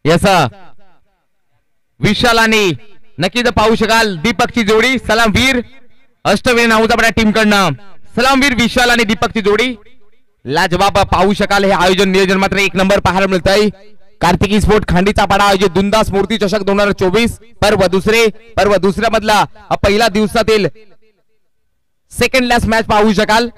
याचा विशाल आणि नक्कीच पाहू शकाल दीपकची जोडी सलामवीर अष्टवीर नाऊचा टीम कडनं सलामवीर विशाल आणि दीपकची जोडी लाजवाब पाहू शकाल. हे आयोजन नियोजन मात्र एक नंबर पाहायला मिळत आहे. कार्तिकी स्पोर्ट खांडीचा पाडा आयोजित दुंदास मूर्ती चषक 2024 पर्व दुसऱ्या मधला पहिला दिवसातील सेकंड लास्ट मॅच पाहू शकाल.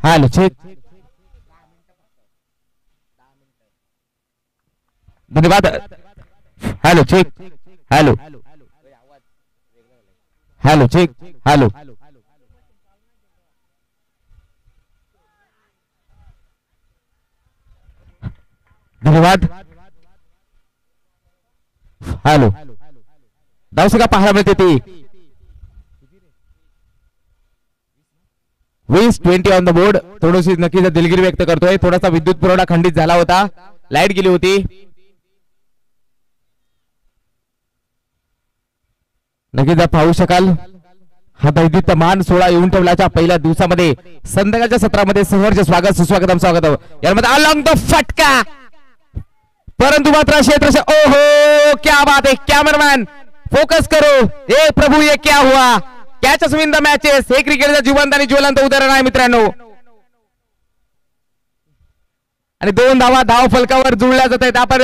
हॅलो चेक धन्यवाद. Hello check hello hello check hello धन्यवाद. हॅलो धावसंख्या पाहायला मिळते ती 20 ऑन द बोर्ड. थोडीशी नक्कीच दिलगिरी व्यक्त करतोय. थोडासा विद्युत पुरवठा खंडित झाला होता, लाईट गेली होती. नक्कीच पाहू शकाल हा दैदिप्यमान सोहळा येऊन ठेवल्याच्या पहिल्या दिवसामध्ये संध्याकाळच्या सत्रामध्ये सहर्ष स्वागत सुस्वागतम यामध्ये अलॉंग द फटका. परंतु मात्र क्षेत्र से ओहो क्या बात है. कॅमेरामॅन फोकस करो. ए प्रभू ये क्या हुआ. Catches win the matches. हे क्रिकेटचं जिवंत आणि ज्वलंत उदाहरण आहे मित्रांनो. आणि 2 धावा धाव फलकावर जुळल्या जात आहेत. आपण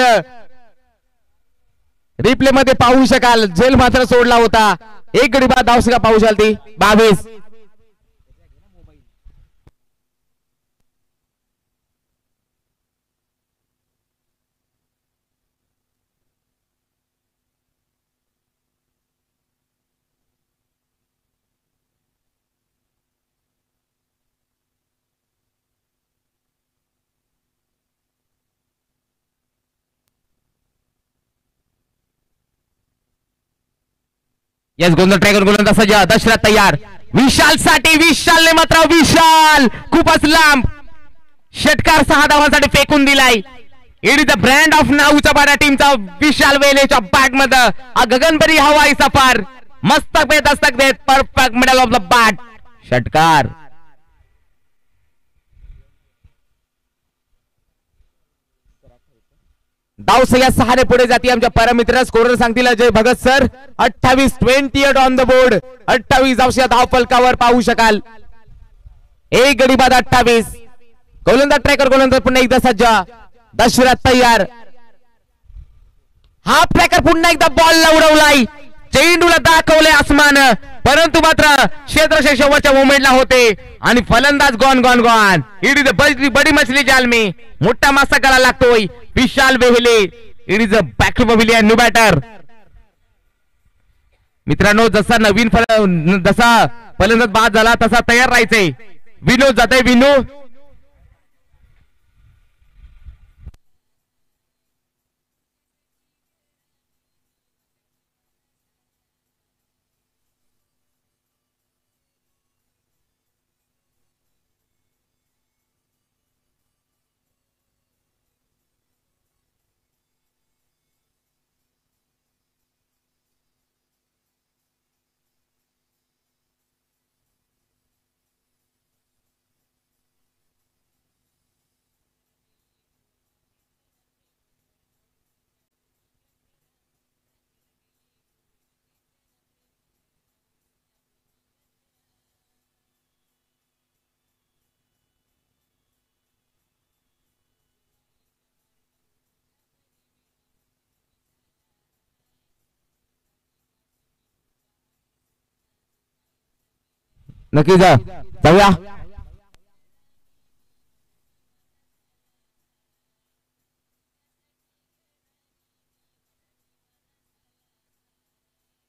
रिप्ले मध्ये पाहू शकाल झेल मात्र सोडला होता. एक गडी बाद धावसंख्या पाहू शकाल ती 22. यस गोलंदाज ट्रॅगर गोलंदाज सज्ज. दशरथ तयार विशाल साठी. विशालने मात्र विशाल खूपच लांब षटकार 6 धावांसाठी फेकून दिलाय. It is the brand of नाऊचा बाडा टीमचा विशाल वेलेच्या बॅट मध्ये गगनभरी हवाई सफर. मस्तक पे दस्तक देत perfect middle of the bat षटकार. धावसंख्या 6 ने पुढे जाते. आमच्या परमित्र स्कोरर सांगतील अजय भगत सर. 28-28 on the board. 28 धावसंख्या धाव फलकावर पाहू शकाल. एक गडी बाद 28. गोलंदाज ट्रॅकर गोलंदाज पुन्हा एकदा सज्ज. दशरथ तयार. हा ट्रॅकर पुन्हा एकदा बॉल उडवलाय. चेंडूला दाखवले आसमान, परंतु मात्र क्षेत्रशः शेवटच्या मोमेंटला होते आणि फलंदाज गॉन. इट इज अ बडी मछली जाल में. मोठा मासा गळा लागतोय. विशाल वेहले. It is a back to pavilion new batter. मित्रांनो जसा जसा फलंदाज बाद झाला तसा तयार राहायचंय. विनोद जाते विनोद. नक्की जाऊया.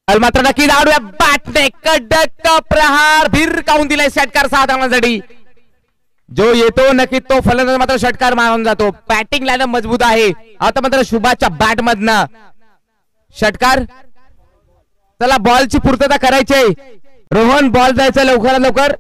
मात्र नक्की धावूया. बॅटने कडक प्रहार भिरकावून दिलाय षटकार 6 धावांसाठी. जो येतो नक्की तो फलंदाज मात्र षटकार मारून जातो. बॅटिंग लाईन मजबूत आहे. आता मात्र शुभाच्या बॅट मधनं षटकार. चला बॉलची पूर्तता करायची. रोहन बॉल जायचा लवकरात लवकर.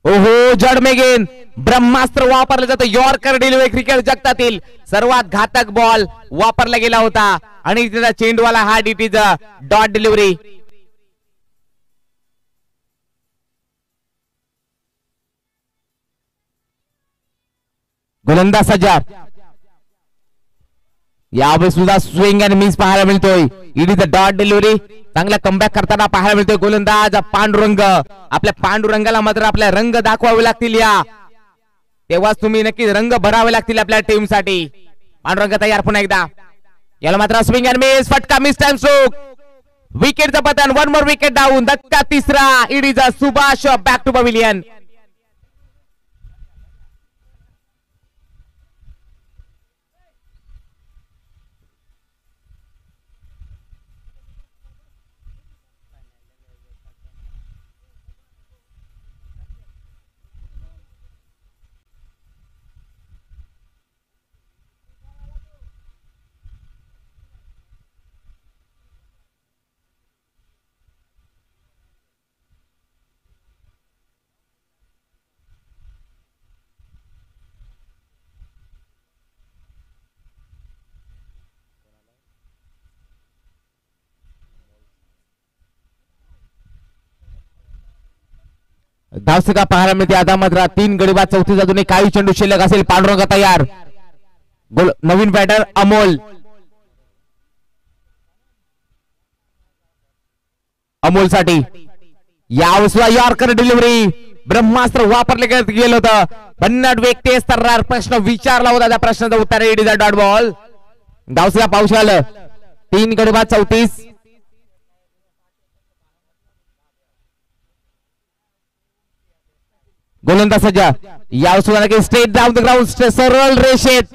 ओहो जड मेगेन ब्रह्मास्त्र वापरलं जातं. यॉर्कर डिलिव्हरी क्रिकेट जगतातील सर्वात घातक बॉल वापरला गेला होता आणि त्याचा चेंडूवाला हा डीटीचा डॉट डिलिव्हरी. गोलंदाज सज्जा. यावेळी सुद्धा स्विंग अँड मिस पाहायला मिळतोय. It is the dot delivery. चांगला कमबॅक करताना पाहायला मिळतोय गोलंदाज पांडुरंग. आपल्या पांडुरंगाला मात्र आपल्या रंग दाखवावे लागतील या. तेव्हाच तुम्ही नक्की रंग भरावे लागतील आपल्या टीम साठी. पांडुरंग तयार पुन्हा एकदा. याला मात्र स्विंग अँड मिस. फटका मिस टाइम स्ट्रोक. विकेटचं पतन. 1 मोर विकेट डाऊन. धक्का तिसरा. It is a Subhash back to pavilion. धावसका पाहायला मिळते. आता मात्र 3 गडी बाद 34 अजूनही काही चेंडू शिल्लक असेल. पांडुरंग तयार. नवीन बॅटर अमोल. अमोल साठी यावेळी यॉर्कर डिलिव्हरी. ब्रह्मास्त्र वापरले गेलं होतं. 50 व्यक्ती स्तरावर प्रश्न विचारला होता. त्या प्रश्नाचं उत्तर it is a dot ball. धावसका पाहू शकाल. 3 गडी बाद 34. गोलंदाज सज्जा. यावेळी स्ट्रेट डाऊन द ग्राउंड. सरळ रेषेत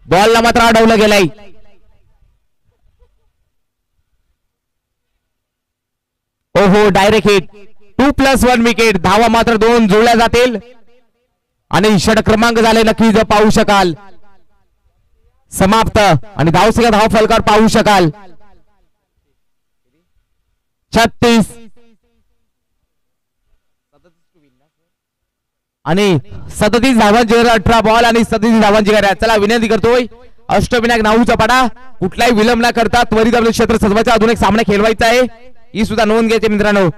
बॉलला मात्र अडवलं गेलंय. ओहो डायरेक्ट हिट. 2+1 विकेट. धावा मात्र 2 जुळल्या जातील आणि षट क्रमांक झाले नक्की जर पाहू शकाल. समाप्त आणि धावसंख्या धाव फलकावर पाहू शकाल. 36 आणि 37 धावांची 18 बॉल आणि 37 धावांची गरज. चला विनंती करतोय अष्टविनायक नाऊचा पाडा कुठलाही विलंब न करता त्वरित आपले क्षेत्र सजवायचा अजून एक सामना खेळवायचा आहे ही सुद्धा नोंद घ्यायची मित्रांनो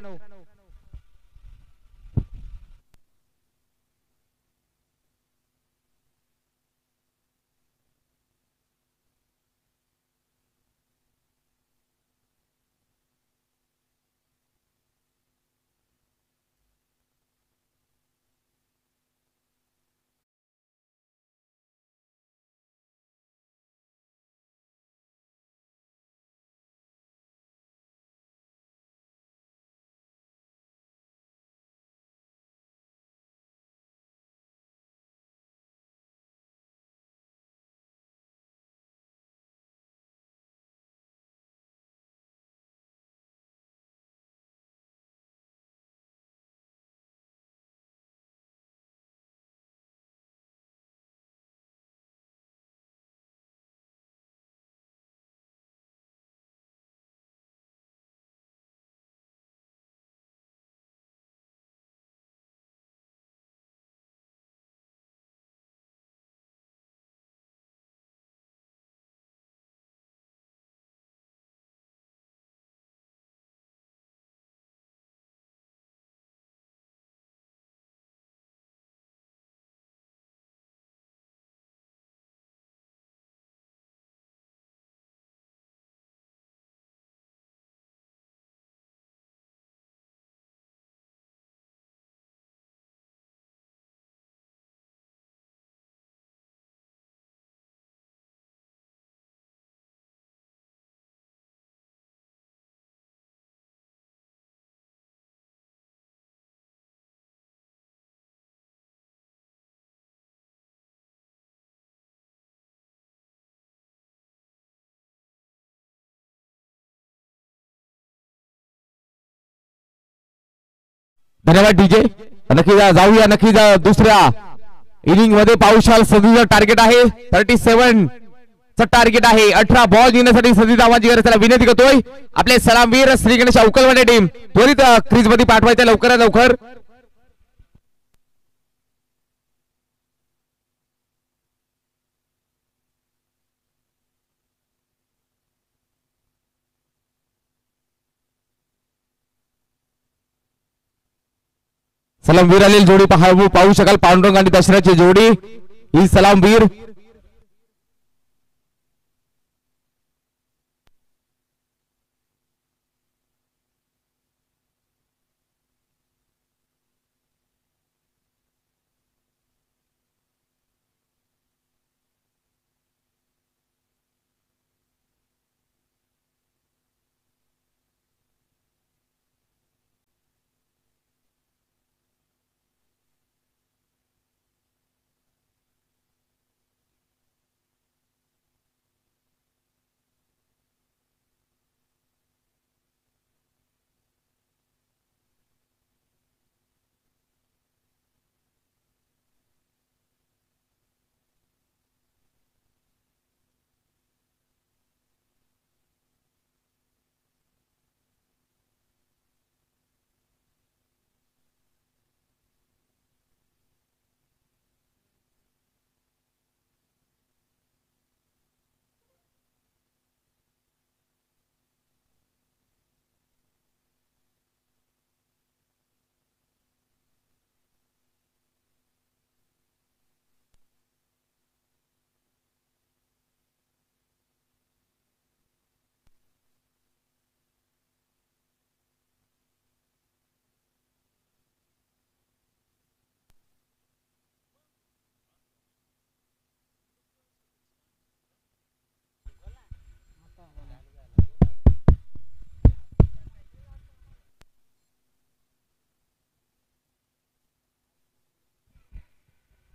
धन्यवाद डीजे नक्की जाऊया नक्की दुसऱ्या इनिंग मध्ये पाऊशाल सदीचं टार्गेट आहे 37 चं टार्गेट आहे 18 बॉल जिंकण्यासाठी सदी धावांची गरज त्याला विनंती करतोय आपले सलामवीर श्री गणेश अवकलवाडी टीम त्वरित क्रीज मध्ये पाठवायचं लवकरात लवकर सलामवीर आलेली जोडी पाहू शकाल पांडुरंग आणि दशरथची जोडी ही सलामवीर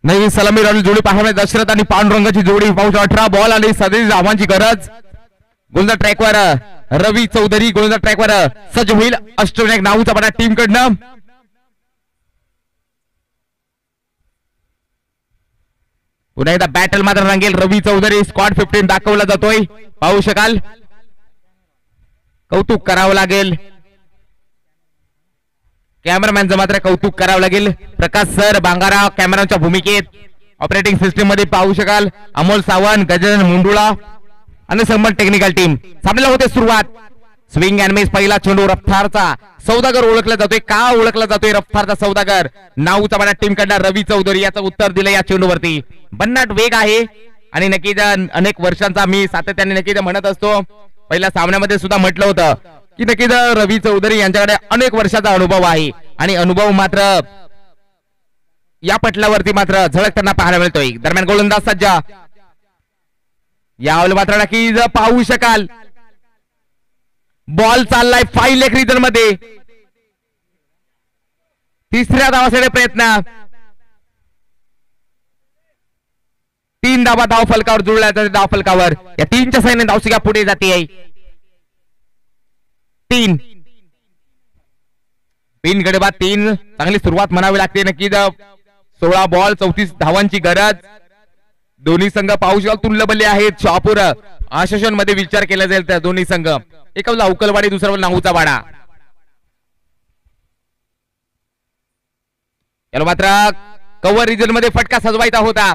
नाही सलामी राहुल जोडी पाहायला दशरथ आणि पांडुरंगाची जोडी पाहू 18 बॉल आणि सदैव धावांची गरज गोलंदाज ट्रॅकवर रवी चौधरी गोलंदाज ट्रॅकवर सज्ज होईल अष्टविनायक नाऊचा बडा टीम कडनं पुन्हा एकदा बॅटल मात्र रंगेल रवी चौधरी स्क्वॉड 15 दाखवला जातोय पाहू शकाल कौतुक करावं लागेल कॅमेरामॅनचं मात्र कौतुक करावं लागेल प्रकाश सर बांगारा कॅमेराच्या भूमिकेत ऑपरेटिंग सिस्टीम मध्ये पाहू शकाल अमोल सावंत, गजानन मुंडुळा आणि संबंध टेक्निकल टीम. सामन्याला होते सुरुवात. Swing and miss. पहिला चेंडू रफ्तारचा सौदागर ओळखला जातोय. का ओळखला जातोय रफ्तारचा सौदागर? नाऊचा बडा टीम कडला रवी चौधरी याचं उत्तर दिलं या चेंडूवरती. भन्नाट वेग आहे आणि नक्कीच अनेक वर्षांचा मी सातत्याने नक्कीच म्हणत असतो. पहिल्या सामन्यामध्ये सुद्धा म्हटलं होतं की नक्कीच रवी चौधरी यांच्याकडे अनेक वर्षाचा अनुभव आहे आणि अनुभव मात्र या पटलावरती मात्र झळकताना पाहायला मिळतोय. दरम्यान गोलंदाज सज्जा. यावेळी मात्र नक्कीच पाहू शकाल बॉल चाललाय 5 लेग रिजन मध्ये. तिसऱ्या धावासाठी प्रयत्न. 3 धावा धाव फलकावर जुळल्या जाते. धाव फलकावर या 3च्या सहाय्याने धावसंख्या पुढे जाते. 3 गडी बाद 3. चांगली सुरुवात म्हणावी लागते नक्कीच. 16 बॉल 34 धावांची गरज. दोन्ही संघ पाहू शकाल तुल्यबल्ले आहेत. शहापूर आशासन मध्ये विचार केला जाईल त्या दोन्ही संघ. एक अवकलवाडी, दुसरा नाऊचा वाडा. याला मात्र कव्हर रिजन मध्ये फटका सजवायचा होता.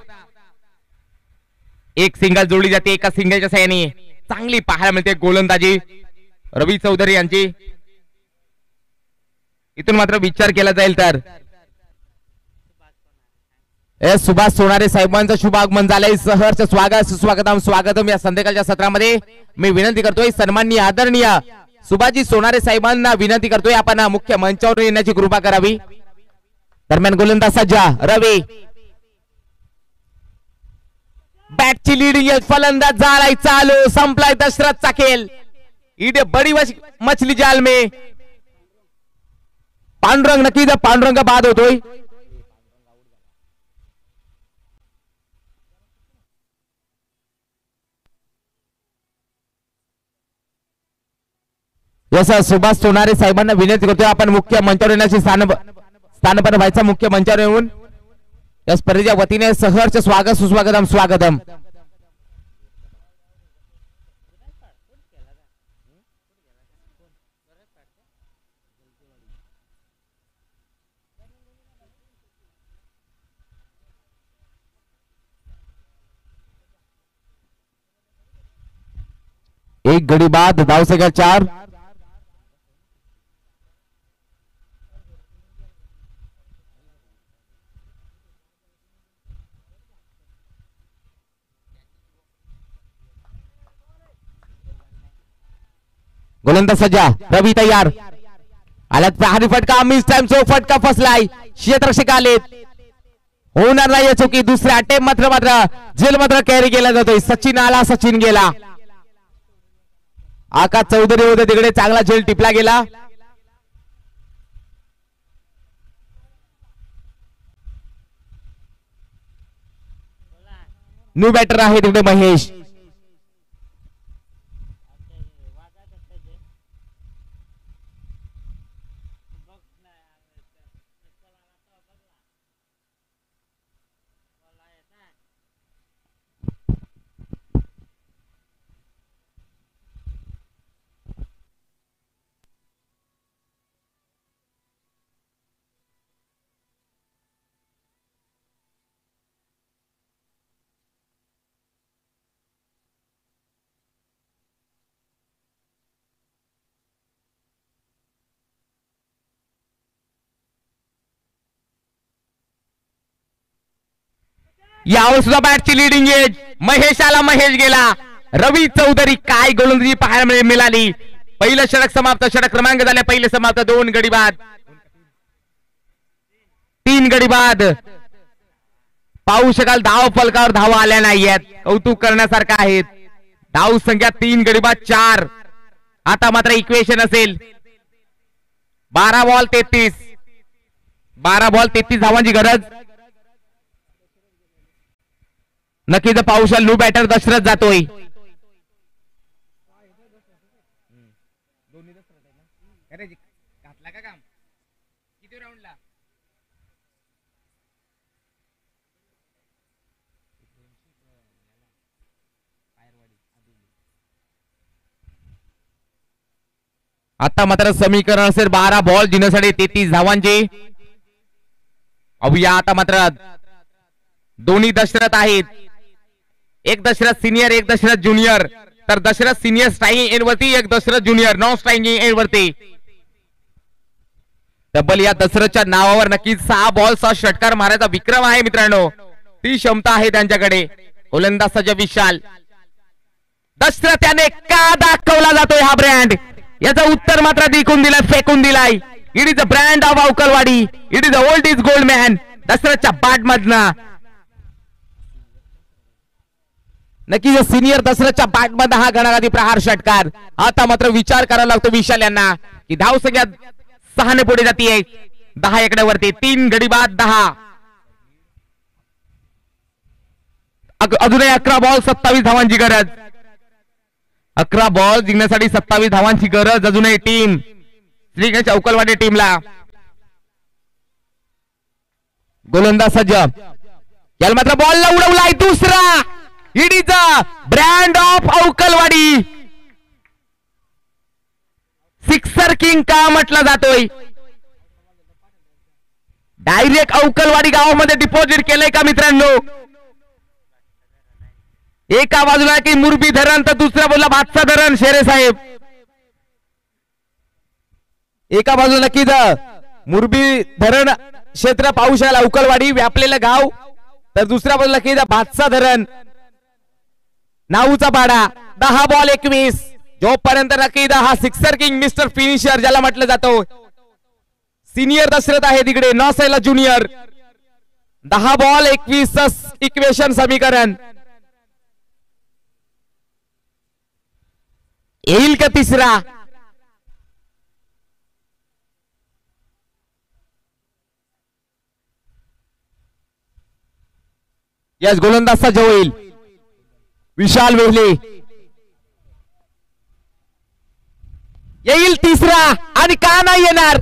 एक सिंगल जोडली जाते एका सिंगलच्या सहाय्याने. चांगली पाहायला मिळते गोलंदाजी रवी चौधरी यांची. इथून मात्र विचार केला जाईल तर सुभाष सोनारे साहेबांचं शुभ आगमन झालंय. सहर्ष स्वागत सुस्वागतम स्वागतम या संध्याकाळच्या सत्रामध्ये मी विनंती करतोय सन्माननीय आदरणीय सुभाषजी सोनारे साहेबांना विनंती करतोय आपण मुख्य मंचावर येण्याची कृपा करावी. दरम्यान गोलंदाज सज्जा रवी. बॅटची लीडिंग फलंदाज झालाय चालू. संपलाय दशरथचा खेळ. इथे बडी मछली जाल में. पांडुरंग नक्कीच पांडुरंग बाद होतोय. सुभाष सोनारे साहेबांना विनंती करतोय आपण मुख्य मंचावर येण्याची स्थानपन्न व्हायचा. मुख्य मंचावर येऊन या स्पर्धेच्या वतीने सहर्ष स्वागत सुस्वागतम स्वागतम. एक गडी बाद धावसंख्या 4. गोलंदाज सज्जा रवी तयार. आलात प्रहारी फटका. मिस टाइम चो फटका फसलाय. क्षेत्ररक्षक आलेत. होणार नाही चुकी. दुसऱ्या अटेम्प्ट मात्र झेल मात्र कॅरी केला जातोय. सचिन आला. सचिन गेला. आकाश चौधरी होते तिकडे. चांगला झेल टिपला गेला. न्यू बॅटर आहे तिकडे महेश. यावर सुद्धा बॅटची लिडिंग एज. महेश आला. महेश गेला. रवी चौधरी काय गोलंदाजी पाहायला मिळाली. पहिलं षटक समाप्त. षटक क्रमांक झाले पहिले समाप्त. 2 गडी बाद 3 गडी बाद. पाहू शकाल धाव फलकावर धावा आल्या नाहीयेत. कौतुक करण्यासारखं आहेत. धाव संख्या 3 गडी बाद 4. आता मात्र इक्वेशन असेल 12 बॉल 33. 12 बॉल 33 धावांची गरज. नक्कीच पाहू शकाल न्यू बॅटर दशरथ जातोय. आता मात्र समीकरण असेल 12 बॉल जिंकण्यासाठी 33 धावांची. अभूया आता मात्र दोन्ही दशरथ आहेत, एक दशरथ सिनियर एक दशरथ ज्युनियर, तर दशरथ सिनियर स्ट्रायकिंग एंड वरती, एक Dasharath junior non striking end वरती. डबल या दशरथच्या नावावर नक्कीच 6 बॉलचा षटकार मारायचा विक्रम आहे मित्रांनो, ती क्षमता आहे त्यांच्याकडे. गोलंदाज सज्ज विशाल. दशरथ याने का दाखवला जातोय हा ब्रँड, याचं उत्तर मात्र दिखून दिलाय, फेकून दिलाय. It is a brand of अवकलवाडी, it is a old is gold man. दशरथच्या बॅट मधनं नक्कीच सिनियर दशरथच्या बॅट मध्ये हा गणागती प्रहार षटकार. आता मात्र विचार करावा लागतो विशाल यांना की धाव संख्या 6 ने पुढे जातीये. 10 एकड्यावरती 3 गडी बाद 10. अजूनही 11 बॉल 27 धावांची गरज. 11 बॉल जिंकण्यासाठी 27 धावांची गरज अजूनही टीम श्रीगणेश अवकलवाडी टीमला. गोलंदाज सज्ज. याला मात्र बॉलला उडवलाय दुसरा. It is a brand of अवकलवाडी. सिक्सर किंग का म्हटलं जातोय. डायरेक्ट अवकलवाडी गावामध्ये डिपॉझिट केलंय का मित्रांनो. एका बाजूला की मुरबी धरण तर दुसऱ्या बाजूला भातसा धरण. शेरे साहेब एका बाजूला नक्कीच मुरबी धरण क्षेत्र पाहू शकाल अवकलवाडी व्यापलेलं गाव, तर दुसऱ्या बाजूला नक्कीच भातसा धरण नाऊचा पाडा. 10 बॉल 21. जोपर्यंत नक्कीच हा सिक्सर किंग मिस्टर फिनिशर ज्याला म्हटलं जातो, सिनियर दशरथ आहे तिकडे नॉसायला ज्युनियर. 10 बॉल 21 इक्वेशन समीकरण. येईल का तिसरा. यस गोलंदाजचा जो येईल विशाल वेहले. येईल तिसरा आणि का नाही येणार.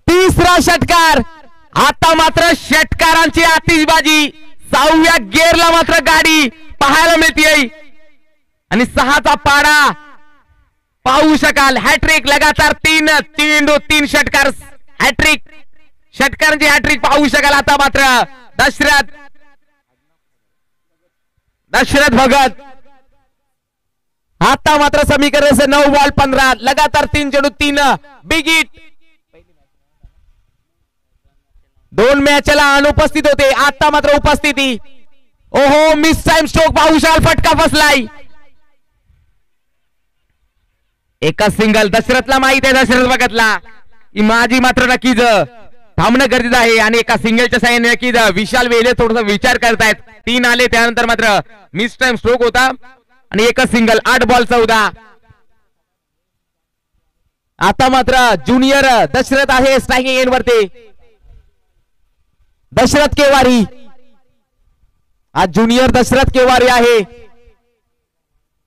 तिसरा षटकार. आता मात्र षटकारांची आतिषबाजी. 6व्या गेअरला मात्र गाडी पाहायला मिळते आणि 6चा पाडा पाहू शकाल. हॅट्रिक लगातार 3 षटकार हॅट्रिक. षटकारांची हॅट्रिक पाहू शकाल. आता मात्र दशरथ भगत. आता मात्र समीकरण 9 बॉल 15 लगातार 3 चेंडू 3 बिग हिट. 2 मॅचला अनुपस्थित होते, आता मात्र उपस्थिती. ओहो मिस टाइम स्ट्रोक पाहू शकाल. फटका फसलाय. एका सिंगल. दशरथला माहित आहे, दशरथ भगतला की माझी मात्र नक्कीच थांबणं गरजेचं आहे आणि एका सिंगलच्या साह्याने नक्कीच विशाल वेले थोडासा विचार करतायत. 3 आले त्यानंतर मात्र मिस टाइम स्ट्रोक होता आणि एकच सिंगल. 8 बॉल 14. आता मात्र ज्युनियर दशरथ आहे स्ट्रायकिंग एंड वरती. दशरथ केवारी. आज ज्युनियर दशरथ केवारी आहे,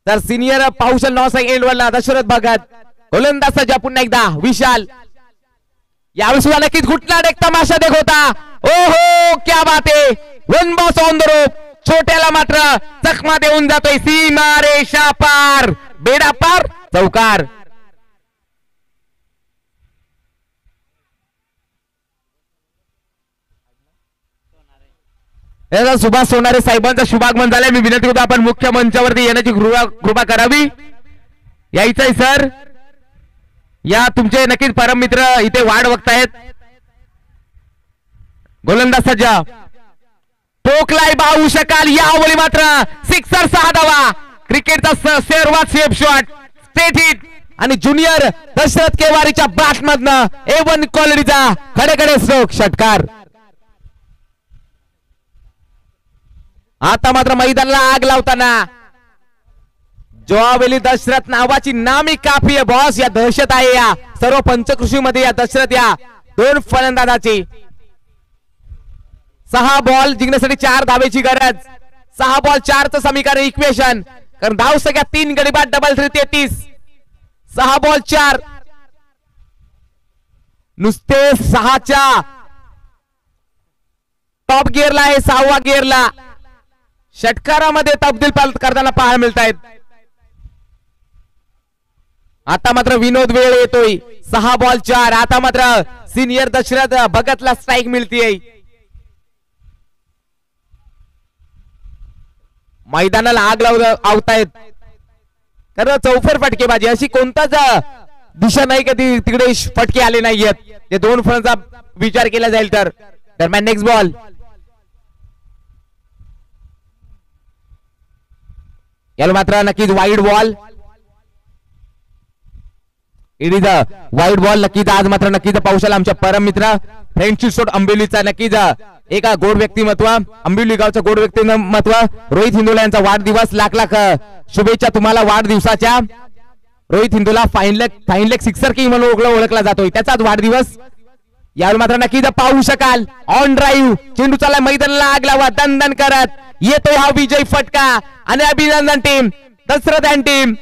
तर सिनियर पाहुशल नॉस एंड वरला दशरथ भगत. गोलंदाज सज्ज पुन्हा एकदा विशाल. यावेळी सुद्धा नक्कीच घुटला एक तमाशा देख होता. ओहो क्या बात आहे. 1 बॉस ऑन द रोप. छोट्याला मात्र चकमा देऊन जातोय. सीमा रेषा पार, बेडा पार, चौकार. सुभाष सोनारे साहेबांचा शुभागमन झालाय. मी विनंती करतो आपण मुख्य मंचावरती येण्याची कृपा करावी. यायचंय सर. या तुमचे नक्कीच परम मित्र इथे वाट बघतायत. गोलंदाज सज्जा ठोकलाय पाहू शकाल. यावेळी मात्र सिक्सर 6 धावा. क्रिकेटचा सर्वात सेफ शॉट स्ट्रेट हिट आणि ज्युनियर दशरथ केवारीच्या बॅट मधनं A1 क्वालिटीचा खडे स्ट्रोक षटकार. आता मात्र मैदानाला आग लावताना जोआवेली दशरथ नावाची नामी काफी आहे बॉस. या दहशत आहे या सर्व पंचकृषी मध्ये या दशरथ या 2 फलंदाजाची. 6 बॉल जिंकण्यासाठी 4 धावेची गरज. 6 बॉल 4चं समीकरण इक्वेशन. कारण धाव सगळ्या 3 गडी बाद डबल 3 33. 6 बॉल 4. नुसते 6च्या टॉप गिअरला आहे. 6व्या गिअरला षटकारामध्ये तब्दील करताना पाहायला मिळत आहेत. आता मात्र विनोद वेळ येतोय. 6 बॉल 4. आता मात्र सिनियर दशरथ भगतला स्ट्राइक मिळतीये. मैदानाला आग लावतायत. कारण चौफेर फटकेबाजी अशी कोणताच दिशा नाही का तिकडे फटके आले नाहीयेत. ते 2 फळांचा विचार केला जाईल तर. दरम्यान नेक्स्ट बॉल याला मात्र नक्कीच wide ball. It is a wide ball. नक्कीच आज मात्र नक्कीच पाहू शकाल आमच्या परम मित्र फ्रेंडशिप सोड अंबिवलीचा नक्कीच एका गोड व्यक्तिमत्व, अंबिवली गावचं गोड व्यक्तिमत्व रोहित हिंदोला यांचा वाढदिवस. लाख लाख शुभेच्छा तुम्हाला वाढदिवसाच्या. Rohit Hindola fine leg sixer king म्हणून ओळखला जातोय, त्याचाच वाढदिवस. यावर मात्र नक्कीच पाहू शकाल ऑन ड्राईव्ह चेंडू चालला मैदानाला आग लावा दन दन करत येतोय हा विजय फटका. आणि अभिनंदन टीम, दशरथ टीम